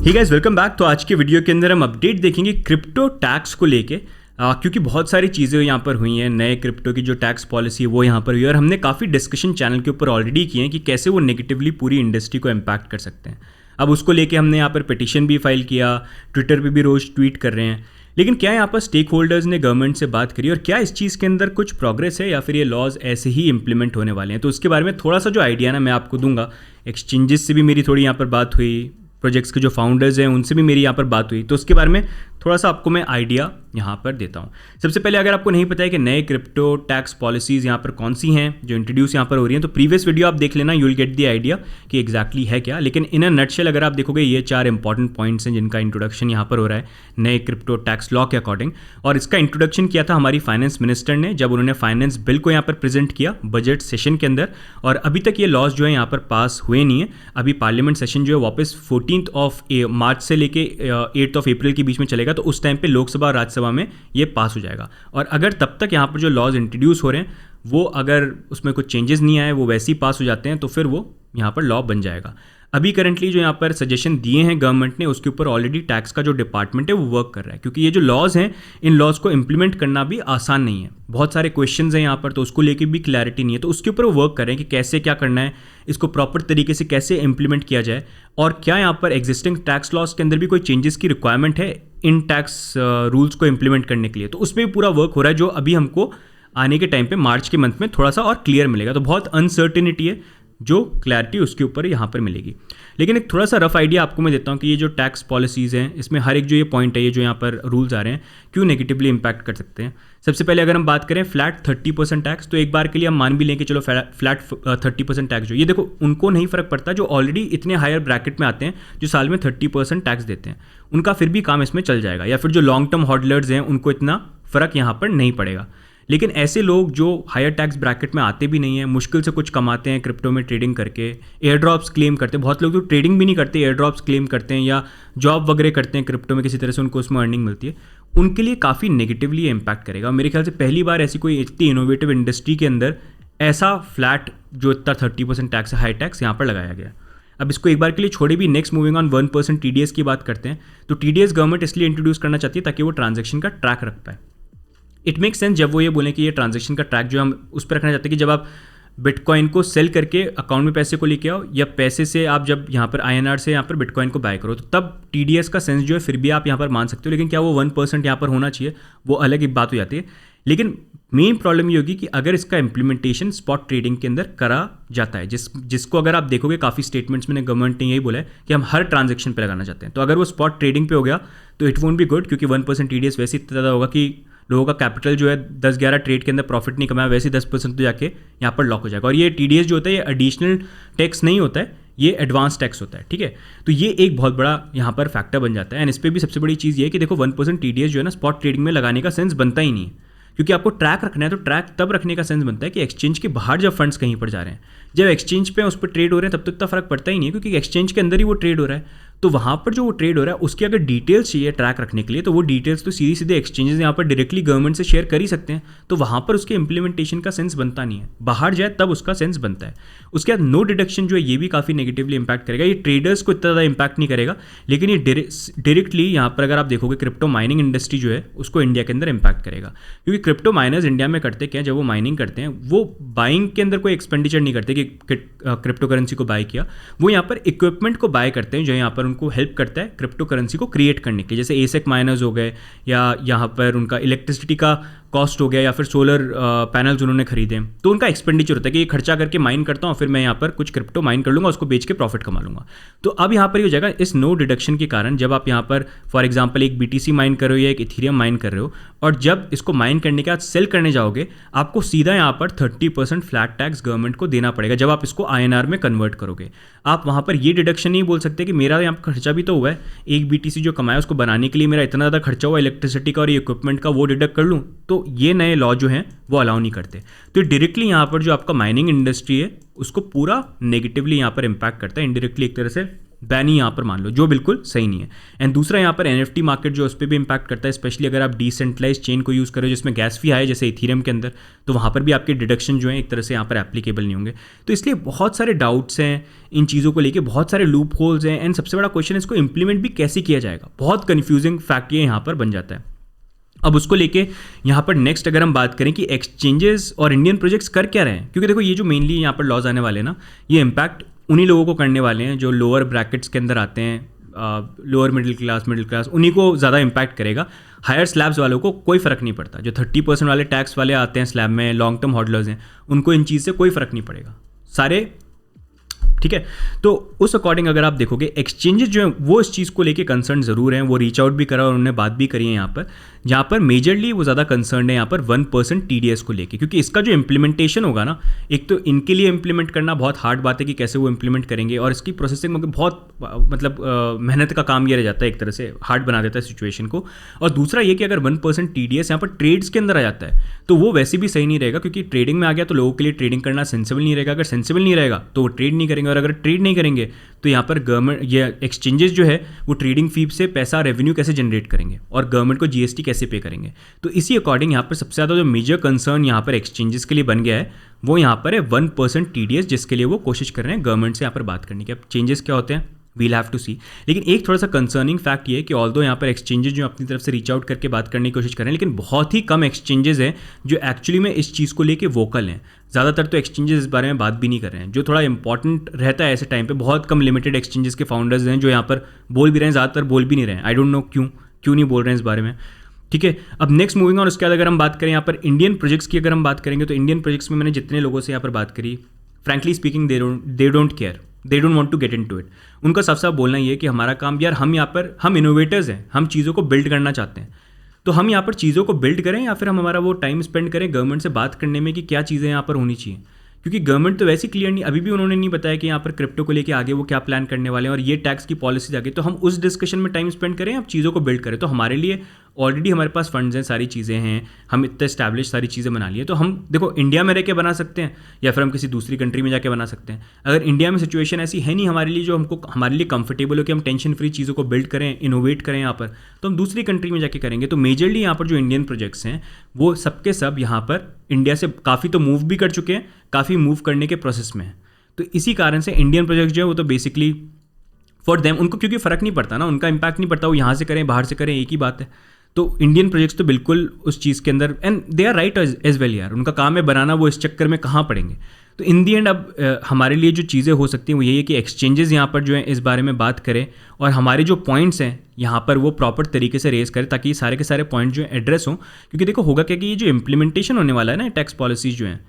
Hey guys, welcome back. तो आज के वीडियो के अंदर हम अपडेट देखेंगे क्रिप्टो टैक्स को लेके, क्योंकि बहुत सारी चीज़ें यहाँ पर हुई हैं। नए क्रिप्टो की जो टैक्स पॉलिसी है वो यहाँ पर हुई है और हमने काफ़ी डिस्कशन चैनल के ऊपर ऑलरेडी किए हैं कि कैसे वो नेगेटिवली पूरी इंडस्ट्री को इम्पैक्ट कर सकते हैं। अब उसको लेके हमने यहाँ पर पिटिशन भी फाइल किया, ट्विटर पे भी रोज़ ट्वीट कर रहे हैं। लेकिन क्या यहाँ पर स्टेक होल्डर्स ने गवर्नमेंट से बात करी और क्या इस चीज़ के अंदर कुछ प्रोग्रेस है या फिर ये लॉज ऐसे ही इंप्लीमेंट होने वाले हैं? तो उसके बारे में थोड़ा सा जो आइडिया ना मैं आपको दूंगा। एक्सचेंजेस से भी मेरी थोड़ी यहाँ पर बात हुई, प्रोजेक्ट्स के जो फाउंडर्स हैं उनसे भी मेरी यहाँ पर बात हुई, तो उसके बारे में थोड़ा सा आपको मैं आइडिया यहाँ पर देता हूँ। सबसे पहले अगर आपको नहीं पता है कि नए क्रिप्टो टैक्स पॉलिसीज़ यहाँ पर कौन सी हैं जो इंट्रोड्यूस यहाँ पर हो रही हैं, तो प्रीवियस वीडियो आप देख लेना, you will get the idea कि एग्जैक्टली है क्या। लेकिन इन अ नटशेल अगर आप देखोगे, ये 4 इंपॉर्टेंट पॉइंट्स हैं जिनका इंट्रोडक्शन यहाँ पर हो रहा है नए क्रिप्टो टैक्स लॉ के अकॉर्डिंग। और इसका इंट्रोडक्शन किया था हमारी फाइनेंस मिनिस्टर ने जब उन्होंने फाइनेंस बिल को यहाँ पर प्रेजेंट किया बजट सेशन के अंदर। और अभी तक ये लॉज जो है यहाँ पर पास हुए नहीं है। अभी पार्लियामेंट सेशन जो है वापस 14 मार्च से लेके 8 अप्रैल के बीच में चलेगा, तो उस टाइम पे लोकसभा और राज्यसभा में ये पास हो जाएगा। और अगर तब तक यहाँ पर जो लॉज इंट्रोड्यूस हो रहे हैं वो अगर उसमें कुछ चेंजेस नहीं आए, वो वैसे ही पास हो जाते हैं, तो फिर वो यहाँ पर लॉ बन जाएगा। अभी करंटली जो यहाँ पर सजेशन दिए हैं गवर्नमेंट ने, उसके ऊपर ऑलरेडी टैक्स का जो डिपार्टमेंट है वो वर्क कर रहा है, क्योंकि ये जो लॉज हैं इन लॉज को इंप्लीमेंट करना भी आसान नहीं है। बहुत सारे क्वेश्चंस हैं यहाँ पर, तो उसको लेके भी क्लैरिटी नहीं है, तो उसके ऊपर वो वर्क कर रहे हैं कि कैसे क्या करना है, इसको प्रॉपर तरीके से कैसे इंप्लीमेंट किया जाए, और क्या यहाँ पर एग्जिस्टिंग टैक्स लॉज के अंदर भी कोई चेंजेस की रिक्वायरमेंट है इन टैक्स रूल्स को इंप्लीमेंट करने के लिए। तो उसमें भी पूरा वर्क हो रहा है, जो अभी हमको आने के टाइम पे मार्च के मंथ में थोड़ा सा और क्लियर मिलेगा। तो बहुत अनसर्टेनिटी है, जो क्लैरिटी उसके ऊपर यहाँ पर मिलेगी। लेकिन एक थोड़ा सा रफ आइडिया आपको मैं देता हूँ कि ये जो टैक्स पॉलिसीज़ हैं इसमें हर एक जो ये पॉइंट है, ये जो यहाँ पर रूल्स आ रहे हैं, क्यों नेगेटिवली इंपैक्ट कर सकते हैं। सबसे पहले अगर हम बात करें फ्लैट 30% टैक्स, तो एक बार के लिए हम मान भी लें कि चलो फ्लैट 30% टैक्स जो ये देखो उनको नहीं फ़र्क पड़ता, जो ऑलरेडी इतने हायर ब्रैकेट में आते हैं जो साल में 30% टैक्स देते हैं, उनका फिर भी काम इसमें चल जाएगा। या फिर जो लॉन्ग टर्म होल्डर्स हैं उनको इतना फ़र्क यहाँ पर नहीं पड़ेगा। लेकिन ऐसे लोग जो हायर टैक्स ब्रैकेट में आते भी नहीं हैं, मुश्किल से कुछ कमाते हैं क्रिप्टो में ट्रेडिंग करके, एयर ड्रॉप्स क्लेम करते हैं, बहुत लोग तो ट्रेडिंग भी नहीं करते, एयर ड्रॉप्स क्लेम करते हैं या जॉब वगैरह करते हैं क्रिप्टो में, किसी तरह से उनको उसमें अर्निंग मिलती है, उनके लिए काफ़ी नेगेटिवली इम्पैक्ट करेगा। मेरे ख्याल से पहली बार ऐसी कोई इतनी इनोवेटिव इंडस्ट्री के अंदर ऐसा फ्लैट जो इतना 30% टैक्स है, हाई टैक्स यहाँ पर लगाया गया। अब इसको एक बार के लिए छोड़े भी, नेक्स्ट मूविंग ऑन 1% TDS की बात करते हैं। तो TDS गवर्नमेंट इसलिए इंट्रोड्यूस करना चाहती है ताकि वो ट्रांजैक्शन का ट्रैक रख पाए। इट मेक सेंस जब वो ये बोलें कि ये ट्रांजैक्शन का ट्रैक जो हम उस पर रखना चाहते हैं कि जब आप बिटकॉइन को सेल करके अकाउंट में पैसे को लेके आओ, या पैसे से आप जब यहाँ पर INR से यहाँ पर बिटकॉइन को बाय करो, तो तब TDS का सेंस जो है फिर भी आप यहाँ पर मान सकते हो। लेकिन क्या वो 1% यहाँ पर होना चाहिए, वो अलग एक बात हो जाती है। लेकिन मेन प्रॉब्लम ये होगी कि अगर इसका इम्प्लीमेंटेशन स्पॉट ट्रेडिंग के अंदर करा जाता है, जिसको अगर आप देखोगे काफ़ी स्टेटमेंट्स में गवर्नमेंट ने यही बोला है कि हम हर ट्रांजैक्शन पे लगाना चाहते हैं, तो अगर वो स्पॉट ट्रेडिंग पे हो गया तो इट वोंट बी गुड, क्योंकि 1% TDS वैसे इतना ज़्यादा होगा कि लोगों का कैपिटल जो है 10-11 ट्रेड के अंदर प्रॉफिट नहीं कमाया, वैसे 10% तो जाके यहाँ पर लॉक हो जाएगा। और ये TDS जो होता है ये एडिशनल टैक्स नहीं होता है, ये एडवांस टैक्स होता है, ठीक है। तो ये एक बहुत बड़ा यहाँ पर फैक्टर बन जाता है। एंड इस पर भी सबसे बड़ी चीज़ ये है कि देखो 1% TDS जो है ना स्पॉट ट्रेडिंग में लगाने का सेंस बनता ही नहीं है, क्योंकि आपको ट्रैक रखना है। तो ट्रैक तब रखने का सेंस बनता है कि एक्सचेंज के बाहर जब फंड्स कहीं पर जा रहे हैं, जब एक्सचेंज पे उस पर ट्रेड हो रहे हैं तब तो इतना फर्क पड़ता ही नहीं है, क्योंकि एक्सचेंज के अंदर ही वो ट्रेड हो रहा है। तो वहाँ पर जो वो ट्रेड हो रहा है उसकी अगर डिटेल्स चाहिए ट्रैक रखने के लिए, तो वो डिटेल्स तो सीधे सीधे एक्सचेंजेस यहाँ पर डायरेक्टली गवर्नमेंट से शेयर कर ही सकते हैं। तो वहाँ पर उसके इंप्लीमेंटेशन का सेंस बनता नहीं है, बाहर जाए तब उसका सेंस बनता है। उसके बाद नो डिडक्शन जो है ये भी काफ़ी नेगेटिवली इंपैक्ट करेगा। ये ट्रेडर्स को इतना ज़्यादा इंपैक्ट नहीं करेगा, लेकिन ये डायरेक्टली यहाँ पर अगर आप देखोगे क्रिप्टो माइनिंग इंडस्ट्री जो है उसको इंडिया के अंदर इंपैक्ट करेगा। क्योंकि क्रिप्टो माइनर्स इंडिया में करते क्या है, जब वो माइनिंग करते हैं वो बाइंग के अंदर कोई एक्सपेंडिचर नहीं करते कि क्रिप्टो करेंसी को बाय किया, वो यहाँ पर इक्विपमेंट को बाय करते हैं जो यहाँ पर उनको हेल्प करता है क्रिप्टो करेंसी को क्रिएट करने के, जैसे एसेक माइनर्स हो गए, या यहाँ पर उनका इलेक्ट्रिसिटी का कॉस्ट हो गया, या फिर सोलर पैनल्स उन्होंने खरीदे, तो उनका एक्सपेंडिचर होता है कि ये खर्चा करके माइन करता हूँ, फिर मैं यहाँ पर कुछ क्रिप्टो माइन कर लूँगा, उसको बेच के प्रॉफिट कमा लूँगा। तो अब यहाँ पर ये हो जाएगा इस नो डिडक्शन के कारण, जब आप यहाँ पर फॉर एग्जांपल एक BTC माइन कर रहे हो या एक इथेरियम माइन कर रहे हो, और जब इसको माइन करने के बाद सेल करने जाओगे, आपको सीधा यहाँ पर 30% फ्लैट टैक्स गवर्नमेंट को देना पड़ेगा जब आप इसको INR में कन्वर्ट करोगे। आप वहाँ पर ये डिडक्शन नहीं बोल सकते कि मेरा यहाँ पर खर्चा भी तो हुआ है, एक BTC जो कमाया उसको बनाने के लिए मेरा इतना ज़्यादा खर्चा हुआ इलेक्ट्रिसिटी का और इक्विपमेंट का, वो डिडक्ट कर लूँ। तो ये नए लॉ जो हैं वो अलाउ नहीं करते। तो डायरेक्टली यहाँ पर जो आपका माइनिंग इंडस्ट्री है उसको पूरा नेगेटिवली यहाँ पर इम्पैक्ट करता है, इनडायरेक्टली एक तरह से बैन ही यहाँ पर मान लो, जो बिल्कुल सही नहीं है। एंड दूसरा यहाँ पर NFT मार्केट जो उस पर भी इम्पैक्ट करता है, स्पेशली अगर आप डिसेंट्रलाइज चेन को यूज़ करो जिसमें गैस फी है जैसे इथीरियम के अंदर, तो वहाँ पर भी आपके डिडक्शन जो है एक तरह से यहाँ पर एप्लीकेबल नहीं होंगे। तो इसलिए बहुत सारे डाउट्स हैं इन चीज़ों को लेके, बहुत सारे लूप होल्स हैं, एंड सबसे बड़ा क्वेश्चन है इसको इंप्लीमेंट भी कैसे किया जाएगा। बहुत कन्फ्यूजिंग फैक्ट ये यहाँ पर बन जाता है। अब उसको लेके यहाँ पर नेक्स्ट अगर हम बात करें कि एक्सचेंजेस और इंडियन प्रोजेक्ट्स कर क्या रहे हैं, क्योंकि देखो ये जो मेनली यहाँ पर लॉज आने वाले हैं ना, ये इम्पैक्ट उन्हीं लोगों को करने वाले हैं जो लोअर ब्रैकेट्स के अंदर आते हैं, लोअर मिडिल क्लास, उन्हीं को ज़्यादा इम्पैक्ट करेगा। हायर स्लैब्स वालों को कोई फ़र्क नहीं पड़ता। जो 30% वाले टैक्स वाले आते हैं स्लैब में, लॉन्ग टर्म हॉडलर्स हैं, उनको इन चीज़ से कोई फ़र्क नहीं पड़ेगा सारे, ठीक है। तो उस अकॉर्डिंग अगर आप देखोगे एक्सचेंजेस जो हैं वो इस चीज़ को लेके कंसर्न ज़रूर हैं, वो रीच आउट भी करा और उन्होंने बात भी करी है यहाँ पर, जहाँ पर मेजरली वो ज़्यादा कंसर्न है यहाँ पर 1% TDS को लेके, क्योंकि इसका जो इम्प्लीमेंटेशन होगा ना, एक तो इनके लिए इम्प्लीमेंट करना बहुत हार्ड बात है कि कैसे वो इम्प्लीमेंट करेंगे, और इसकी प्रोसेसिंग में बहुत मतलब मेहनत का काम ये रह जाता है, एक तरह से हार्ड बना देता है सिचुएशन को। और दूसरा ये कि अगर 1% TDS यहाँ पर ट्रेड्स के अंदर आ जाता है तो वो वैसे भी सही नहीं रहेगा, क्योंकि ट्रेडिंग में आ गया तो लोगों के लिए ट्रेडिंग करना सेंसिबल नहीं रहेगा। अगर सेंसिबल नहीं रहेगा तो वो ट्रेड नहीं करेंगे, और अगर ट्रेड नहीं करेंगे तो यहाँ पर गवर्नमेंट, ये एक्सचेंजेस जो है वो ट्रेडिंग फी से पैसा रेवेन्यू कैसे जनरेट करेंगे और गवर्नमेंट को GST कैसे पे करेंगे। तो इसी अकॉर्डिंग यहाँ पर सबसे ज़्यादा जो मेजर कंसर्न यहाँ पर एक्सचेंजेस के लिए बन गया है वो यहाँ पर है 1% TDS, जिसके लिए वो कोशिश कर रहे हैं गवर्नमेंट से यहाँ पर बात करने की। अब चेंजेस क्या होते हैं वील हैव टू सी। लेकिन एक थोड़ा सा कंसर्निंग फैक्ट ये है कि ऑल्दो यहाँ पर एक्सचेंजेस जो अपनी तरफ से रीच आउट करके बात करने की कोशिश कर रहे हैं, लेकिन बहुत ही कम एक्सचेंजेस हैं जो एक्चुअली में इस चीज़ को लेके वोकल हैं। ज़्यादातर तो एक्सचेंजेस इस बारे में बात भी नहीं कर रहे हैं, जो थोड़ा इंपॉर्टेंट रहता है ऐसे टाइम पे। बहुत कम लिमिटेड एक्सचेंजेस के फाउंडर्स हैं जो यहाँ पर बोल भी रहे हैं, ज़्यादातर बोल भी नहीं रहे हैं। आई डोंट नो क्यों नहीं बोल रहे हैं इस बारे में, ठीक है। अब नेक्स्ट मूविंग ऑन, उसके बाद अगर हम बात करें यहाँ पर इंडियन प्रोजेक्ट्स की, अगर हम बात करेंगे तो इंडियन प्रोजेक्ट्स में मैंने जितने लोगों से यहाँ पर बात करी, frankly speaking they don't care, they don't want to get into it. उनका साफ साफ बोलना ये है कि हमारा काम यार, हम यहाँ पर हम इनोवेटर्स हैं, हम चीज़ों को बिल्ड करना चाहते हैं, तो हम यहाँ पर चीज़ों को बिल्ड करें या फिर हम हमारा वो टाइम स्पेंड करें गवर्नमेंट से बात करने में कि क्या चीज़ें यहाँ पर होनी चाहिए। क्योंकि गवर्नमेंट तो वैसे क्लियर नहीं, अभी भी उन्होंने नहीं बताया कि यहाँ पर क्रिप्टो को लेके आगे वो क्या प्लान करने वाले हैं और ये टैक्स की पॉलिसीज आगे। तो हम उस डिस्कशन में टाइम स्पेंड करें, अब चीज़ों को बिल्ड करें। तो हमारे लिए ऑलरेडी हमारे पास फंड्स हैं, सारी चीज़ें हैं, हम इतने स्टैब्लिश सारी चीज़ें बना लिए। तो हम देखो इंडिया में रह के बना सकते हैं या फिर हम किसी दूसरी कंट्री में जाके बना सकते हैं। अगर इंडिया में सिचुएशन ऐसी है नहीं हमारे लिए जो हमको हमारे लिए कंफर्टेबल हो कि हम टेंशन फ्री चीज़ों को बिल्ड करें, इनोवेट करें यहाँ पर, तो हम दूसरी कंट्री में जाके करेंगे। तो मेजरली यहाँ पर जो इंडियन प्रोजेक्ट्स हैं वो सबके सब यहाँ पर इंडिया से काफ़ी तो मूव भी कर चुके हैं, काफ़ी मूव करने के प्रोसेस में है। तो इसी कारण से इंडियन प्रोजेक्ट जो है वो तो बेसिकली फॉर देम, उनको क्योंकि फ़र्क नहीं पड़ता ना, उनका इंपैक्ट नहीं पड़ता, वो यहाँ से करें बाहर से करें एक ही बात है। तो इंडियन प्रोजेक्ट्स तो बिल्कुल उस चीज़ के अंदर, and they are right as well यार, उनका काम है बनाना, वो इस चक्कर में कहाँ पड़ेंगे। तो इन दी एंड अब हमारे लिए जो चीज़ें हो सकती हैं वो यही है कि एक्सचेंजेस यहाँ पर जो है इस बारे में बात करें और हमारे जो पॉइंट्स हैं यहाँ पर वो प्रॉपर तरीके से रेज करें, ताकि सारे के सारे पॉइंट जो है एड्रेस हों। क्योंकि देखो होगा क्या कि ये जो इम्प्लीमेंटेशन होने वाला है ना टैक्स पॉलिसीज जो हैं,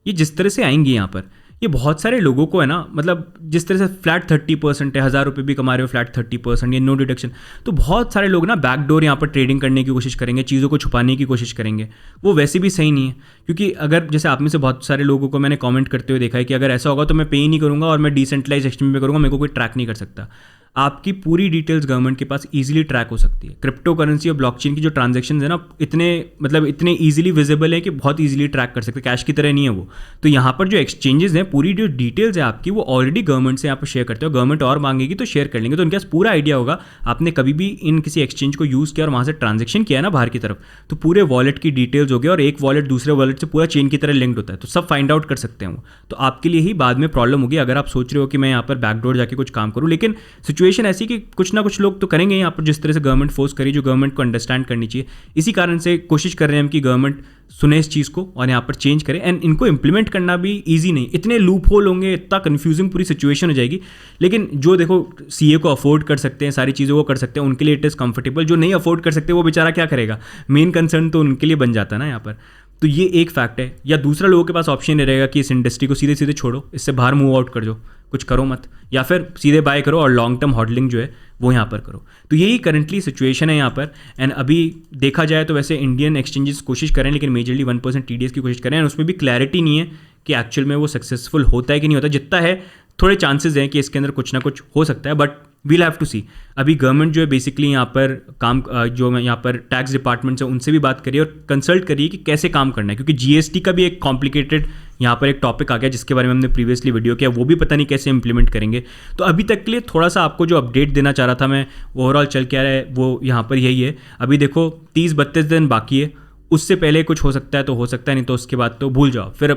ये जिस तरह से आएंगी यहाँ पर, ये बहुत सारे लोगों को है ना, मतलब जिस तरह से फ्लैट 30% है, 1000 रुपये भी कमा रहे हो फ्लैट 30%, ये नो डिडक्शन, तो बहुत सारे लोग ना बैकडोर यहाँ पर ट्रेडिंग करने की कोशिश करेंगे, चीज़ों को छुपाने की कोशिश करेंगे। वो वैसे भी सही नहीं है, क्योंकि अगर जैसे आप में से बहुत सारे लोगों को मैंने कमेंट करते हुए देखा है कि अगर ऐसा होगा तो मैं पे ही नहीं करूँगा और मैं डिसेंट्रलाइज एक्सचेंज में करूँगा, मेरे को कोई ट्रैक नहीं कर सकता। आपकी पूरी डिटेल्स गवर्नमेंट के पास इजीली ट्रैक हो सकती है। क्रिप्टो करेंसी और ब्लॉकचेन की जो ट्रांजैक्शंस है ना, इतने इजीली विजिबल है कि बहुत इजीली ट्रैक कर सकते हैं, कैश की तरह नहीं है वो। तो यहाँ पर जो एक्सचेंजेस हैं, पूरी जो डिटेल्स है आपकी वो ऑलरेडी गवर्नमेंट से यहाँ पर शेयर करते हो। गवर्नमेंट और मांगेगी तो शेयर कर लेंगे, तो उनके पास पूरा आइडिया होगा। आपने कभी भी इन किसी एक्सचेंज को यूज़ किया और वहाँ से ट्रांजेक्शन किया है ना बाहर की तरफ, तो पूरे वॉलेट की डिटेल्स हो गया और एक वॉलेट दूसरे वॉलेट से पूरा चेन की तरह लिंक्ड होता है, तो सब फाइंड आउट कर सकते हैं वो। तो आपके लिए ही बाद में प्रॉब्लम होगी अगर आप सोच रहे हो कि मैं यहाँ पर बैकडोर जाके कुछ काम करूँ। लेकिन सिचुएशन ऐसी कि कुछ ना कुछ लोग तो करेंगे यहाँ पर, जिस तरह से गवर्नमेंट फोर्स करी, जो गवर्नमेंट को अंडरस्टैंड करनी चाहिए। इसी कारण से कोशिश कर रहे हैं हम कि गवर्नमेंट सुने इस चीज़ को और यहाँ पर चेंज करें। एंड इनको इंप्लीमेंट करना भी ईजी नहीं, इतने लूप होल होंगे, इतना कन्फ्यूजिंग पूरी सिचुएशन हो जाएगी। लेकिन जो देखो सीए को अफोर्ड कर सकते हैं, सारी चीज़ों को कर सकते हैं, उनके लिए इट इज़ कंफर्टेबल। जो नहीं अफोर्ड कर सकते वो बेचारा क्या करेगा, मेन कंसर्न तो उनके लिए बन जाता है ना यहाँ पर। तो ये एक फैक्ट है। या दूसरा लोगों के पास ऑप्शन नहीं रहेगा कि इस इंडस्ट्री को सीधे सीधे छोड़ो, इससे बाहर मूव आउट कर जाओ, कुछ करो मत, या फिर सीधे बाय करो और लॉन्ग टर्म हॉडलिंग जो है वो यहाँ पर करो। तो यही करंटली सिचुएशन है यहाँ पर। एंड अभी देखा जाए तो वैसे इंडियन एक्सचेंजेस कोशिश करें, लेकिन मेजरली 1% TDS की कोशिश करें, और उसमें भी क्लैरिटी नहीं है कि एक्चुअल में वो सक्सेसफुल होता है कि नहीं होता। जितना है थोड़े चांसेस हैं कि इसके अंदर कुछ ना कुछ हो सकता है, बट वील हैव टू सी। अभी गवर्नमेंट जो है बेसिकली यहाँ पर काम जो यहाँ पर टैक्स डिपार्टमेंट है उनसे भी बात करिए और कंसल्ट करिए कि कैसे काम करना है, क्योंकि जीएसटी का भी एक कॉम्प्लिकेटेड यहाँ पर एक टॉपिक आ गया जिसके बारे में हमने प्रीवियसली वीडियो किया, वो भी पता नहीं कैसे इंप्लीमेंट करेंगे। तो अभी तक के लिए थोड़ा सा आपको जो अपडेट देना चाह रहा था मैं, ओवरऑल चल क्या रहा है वो यहाँ पर यही है। अभी देखो 30-32 दिन बाकी है, उससे पहले कुछ हो सकता है तो हो सकता है, नहीं तो उसके बाद तो भूल जाओ। फिर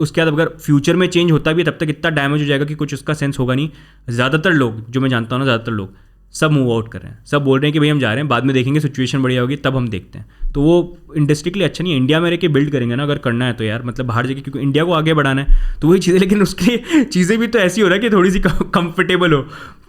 उसके बाद अगर फ्यूचर में चेंज होता भी है तब तक इतना डैमेज हो जाएगा कि कुछ उसका सेंस होगा नहीं। ज़्यादातर लोग जो मैं जानता हूँ ना, ज़्यादातर लोग सब मूव आउट कर रहे हैं, सब बोल रहे हैं कि भाई हम जा रहे हैं, बाद में देखेंगे सिचुएशन बढ़िया होगी तब हम देखते हैं। तो वो इंडस्ट्री के लिए अच्छा नहीं है। इंडिया में रह के बिल्ड करेंगे ना अगर करना है तो यार, मतलब बाहर जाके, क्योंकि इंडिया को आगे बढ़ाना है तो वही चीज़ें, लेकिन उसके लिए चीज़ें भी तो ऐसी हो रहा है कि थोड़ी सी कंफर्टेबल हो।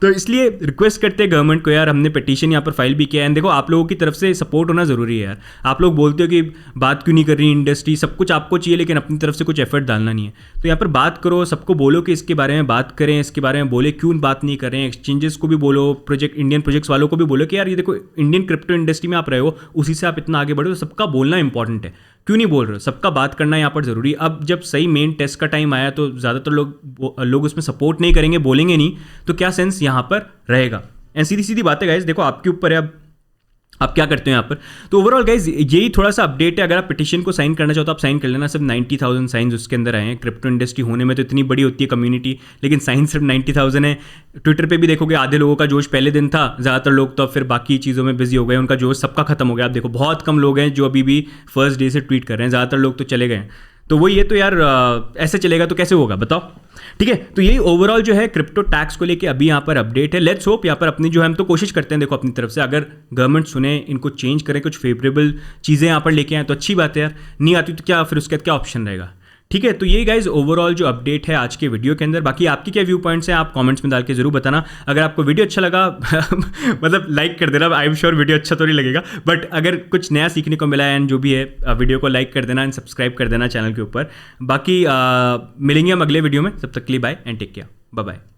तो इसलिए रिक्वेस्ट करते हैं गवर्नमेंट को यार, हमने पिटीशन यहाँ पर फाइल भी किया है। देखो आप लोगों की तरफ से सपोर्ट होना ज़रूरी है यार। आप लोग बोलते हो कि बात क्यों नहीं कर रही इंडस्ट्री, सब कुछ आपको चाहिए लेकिन अपनी तरफ से कुछ एफर्ट डालना नहीं है। तो यहाँ पर बात करो, सबको बोलो कि इसके बारे में बात करें, इसके बारे में बोले क्यों बात नहीं कर रहे हैं। एक्सचेंजेस को भी बोलो, प्रोजेक्ट इंडियन प्रोजेक्ट्स वालों को भी बोलो कि यार ये देखो इंडियन क्रिप्टो इंडस्ट्री में आप रहे हो, उसी से आप इतना आगे बढ़ो। तो सबका बोलना इंपॉर्टेंट है, क्यों नहीं बोल रहे हो, सबका बात करना यहाँ पर ज़रूरी। अब जब सही मेन टेस्ट का टाइम आया तो ज़्यादातर लोग उसमें सपोर्ट नहीं करेंगे, बोलेंगे नहीं, तो क्या सेंस यहाँ पर रहेगा। एंड सीधी सीधी बातें गाइस, देखो आपके ऊपर है अब आप क्या करते हो यहाँ पर। तो ओवरऑल गाइज यही थोड़ा सा अपडेट है। अगर आप पिटीशन को साइन करना चाहो तो आप साइन कर लेना। सिर्फ 90,000 साइंस उसके अंदर आए हैं। क्रिप्टो इंडस्ट्री होने में तो इतनी बड़ी होती है कम्युनिटी, लेकिन साइंस सिर्फ 90,000 है। ट्विटर पे भी देखोगे आधे लोगों का जोश पहले दिन था, ज़्यादातर लोग तो अब फिर बाकी चीज़ों में बिजी हो गए, उनका जोश सबका खत्म हो गया। आप देखो बहुत कम लोग हैं जो अभी भी फर्स्ट डे से ट्वीट कर रहे हैं, ज़्यादातर लोग तो चले गए हैं। तो वही है, तो यार ऐसे चलेगा तो कैसे होगा बताओ। ठीक है, तो यही ओवरऑल जो है क्रिप्टो टैक्स को लेके अभी यहाँ पर अपडेट है। लेट्स होप यहाँ पर अपनी जो है हम तो कोशिश करते हैं देखो अपनी तरफ से, अगर गवर्नमेंट सुने, इनको चेंज करें, कुछ फेवरेबल चीज़ें यहाँ पर लेके आए तो अच्छी बात है यार। नहीं आती तो क्या फिर उसके बाद क्या ऑप्शन रहेगा। ठीक है, तो ये गाइज ओवरऑल जो अपडेट है आज के वीडियो के अंदर। बाकी आपकी क्या व्यू पॉइंट्स हैं आप कमेंट्स में डाल के जरूर बताना। अगर आपको वीडियो अच्छा लगा मतलब लाइक कर देना। आई एम श्योर वीडियो अच्छा तो नहीं लगेगा, बट अगर कुछ नया सीखने को मिला है एंड जो भी है वीडियो को लाइक कर देना एंड सब्सक्राइब कर देना चैनल के ऊपर। बाकी मिलेंगे हम अगले वीडियो में, तब तक के लिए bye and take care, bye bye.